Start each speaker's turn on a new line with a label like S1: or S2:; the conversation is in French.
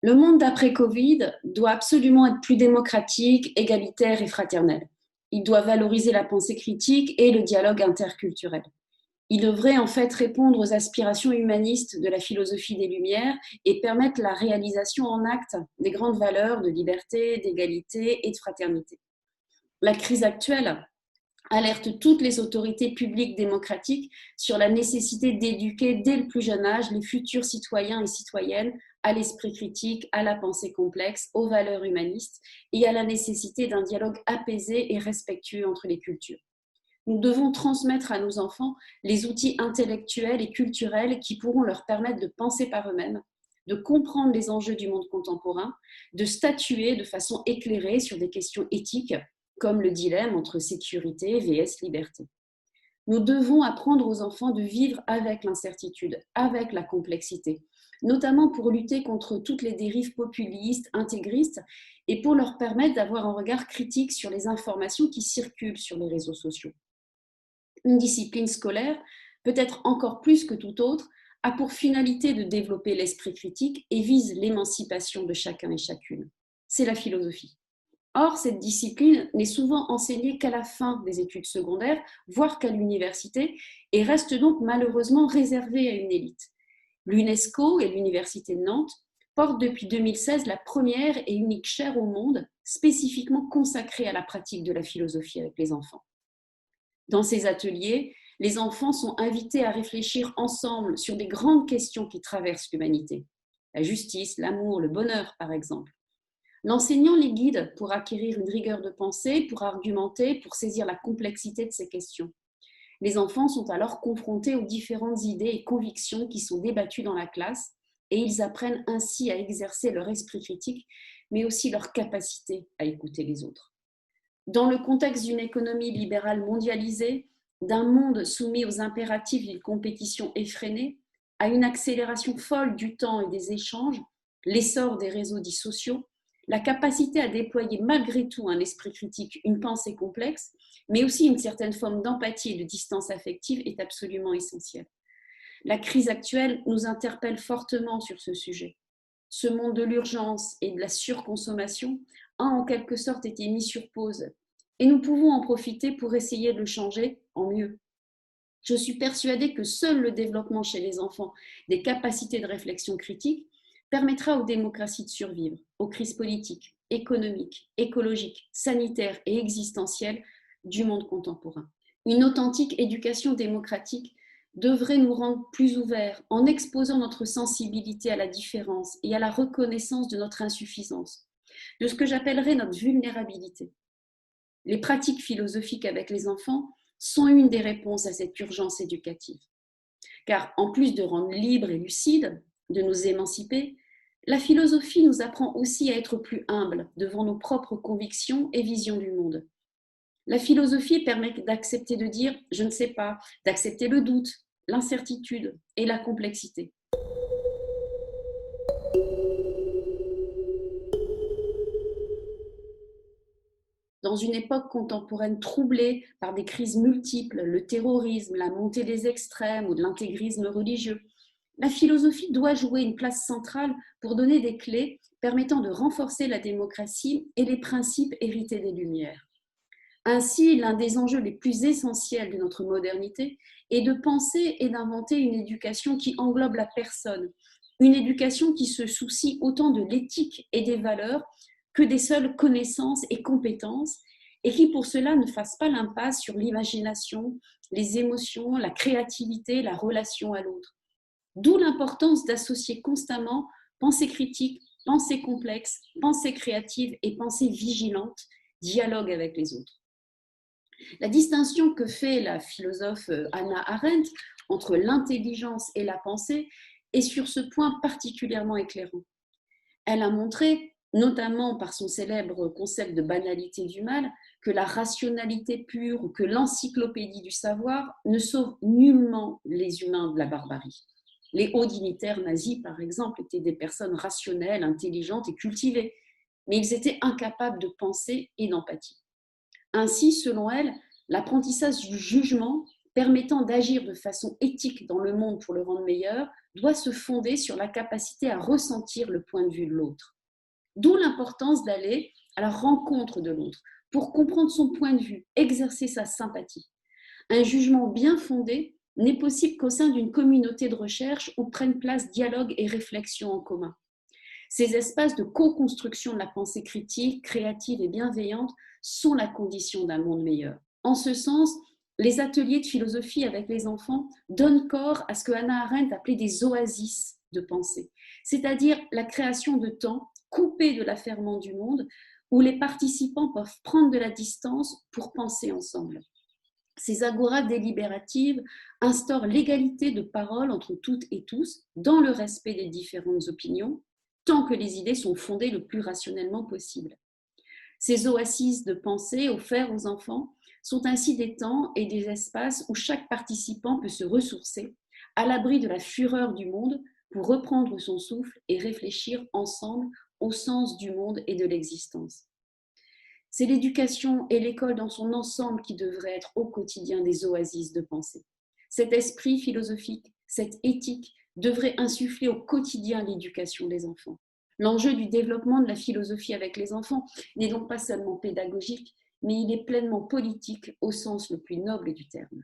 S1: Le monde d'après-Covid doit absolument être plus démocratique, égalitaire et fraternel. Il doit valoriser la pensée critique et le dialogue interculturel. Il devrait en fait répondre aux aspirations humanistes de la philosophie des Lumières et permettre la réalisation en actes des grandes valeurs de liberté, d'égalité et de fraternité. La crise actuelle alerte toutes les autorités publiques démocratiques sur la nécessité d'éduquer dès le plus jeune âge les futurs citoyens et citoyennes à l'esprit critique, à la pensée complexe, aux valeurs humanistes et à la nécessité d'un dialogue apaisé et respectueux entre les cultures. Nous devons transmettre à nos enfants les outils intellectuels et culturels qui pourront leur permettre de penser par eux-mêmes, de comprendre les enjeux du monde contemporain, de statuer de façon éclairée sur des questions éthiques comme le dilemme entre sécurité vs liberté. Nous devons apprendre aux enfants de vivre avec l'incertitude, avec la complexité, notamment pour lutter contre toutes les dérives populistes, intégristes, et pour leur permettre d'avoir un regard critique sur les informations qui circulent sur les réseaux sociaux. Une discipline scolaire, peut-être encore plus que toute autre, a pour finalité de développer l'esprit critique et vise l'émancipation de chacun et chacune. C'est la philosophie. Or, cette discipline n'est souvent enseignée qu'à la fin des études secondaires, voire qu'à l'université, et reste donc malheureusement réservée à une élite. L'UNESCO et l'Université de Nantes portent depuis 2016 la première et unique chaire au monde spécifiquement consacrée à la pratique de la philosophie avec les enfants. Dans ces ateliers, les enfants sont invités à réfléchir ensemble sur des grandes questions qui traversent l'humanité. La justice, l'amour, le bonheur, par exemple. L'enseignant les guide pour acquérir une rigueur de pensée, pour argumenter, pour saisir la complexité de ces questions. Les enfants sont alors confrontés aux différentes idées et convictions qui sont débattues dans la classe et ils apprennent ainsi à exercer leur esprit critique, mais aussi leur capacité à écouter les autres. Dans le contexte d'une économie libérale mondialisée, d'un monde soumis aux impératifs d'une compétition effrénée, à une accélération folle du temps et des échanges, l'essor des réseaux dits sociaux, la capacité à déployer malgré tout un esprit critique, une pensée complexe, mais aussi une certaine forme d'empathie et de distance affective est absolument essentielle. La crise actuelle nous interpelle fortement sur ce sujet. Ce monde de l'urgence et de la surconsommation a en quelque sorte été mis sur pause et nous pouvons en profiter pour essayer de le changer en mieux. Je suis persuadée que seul le développement chez les enfants des capacités de réflexion critique permettra aux démocraties de survivre, aux crises politiques, économiques, écologiques, sanitaires et existentielles du monde contemporain. Une authentique éducation démocratique devrait nous rendre plus ouverts en exposant notre sensibilité à la différence et à la reconnaissance de notre insuffisance, de ce que j'appellerais notre vulnérabilité. Les pratiques philosophiques avec les enfants sont une des réponses à cette urgence éducative. Car en plus de rendre libres et lucides, de nous émanciper, la philosophie nous apprend aussi à être plus humbles devant nos propres convictions et visions du monde. La philosophie permet d'accepter de dire je ne sais pas, d'accepter le doute, l'incertitude et la complexité. Dans une époque contemporaine troublée par des crises multiples, le terrorisme, la montée des extrêmes ou de l'intégrisme religieux, la philosophie doit jouer une place centrale pour donner des clés permettant de renforcer la démocratie et les principes hérités des Lumières. Ainsi, l'un des enjeux les plus essentiels de notre modernité est de penser et d'inventer une éducation qui englobe la personne, une éducation qui se soucie autant de l'éthique et des valeurs que des seules connaissances et compétences, et qui pour cela ne fasse pas l'impasse sur l'imagination, les émotions, la créativité, la relation à l'autre. D'où l'importance d'associer constamment pensée critique, pensée complexe, pensée créative et pensée vigilante, dialogue avec les autres. La distinction que fait la philosophe Hannah Arendt entre l'intelligence et la pensée est sur ce point particulièrement éclairant. Elle a montré, notamment par son célèbre concept de banalité du mal, que la rationalité pure ou que l'encyclopédie du savoir ne sauve nullement les humains de la barbarie. Les hauts dignitaires nazis, par exemple, étaient des personnes rationnelles, intelligentes et cultivées, mais ils étaient incapables de pensée et d'empathie. Ainsi, selon elle, l'apprentissage du jugement permettant d'agir de façon éthique dans le monde pour le rendre meilleur, doit se fonder sur la capacité à ressentir le point de vue de l'autre. D'où l'importance d'aller à la rencontre de l'autre pour comprendre son point de vue, exercer sa sympathie. Un jugement bien fondé n'est possible qu'au sein d'une communauté de recherche où prennent place dialogue et réflexion en commun. Ces espaces de co-construction de la pensée critique, créative et bienveillante sont la condition d'un monde meilleur. En ce sens, les ateliers de philosophie avec les enfants donnent corps à ce que Hannah Arendt appelait des oasis de pensée, c'est-à-dire la création de temps coupés de l'affairement du monde où les participants peuvent prendre de la distance pour penser ensemble. Ces agoras délibératives instaurent l'égalité de parole entre toutes et tous dans le respect des différentes opinions, tant que les idées sont fondées le plus rationnellement possible. Ces oasis de pensée offerts aux enfants sont ainsi des temps et des espaces où chaque participant peut se ressourcer, à l'abri de la fureur du monde, pour reprendre son souffle et réfléchir ensemble au sens du monde et de l'existence. C'est l'éducation et l'école dans son ensemble qui devraient être au quotidien des oasis de pensée. Cet esprit philosophique, cette éthique devrait insuffler au quotidien l'éducation des enfants. L'enjeu du développement de la philosophie avec les enfants n'est donc pas seulement pédagogique, mais il est pleinement politique au sens le plus noble du terme.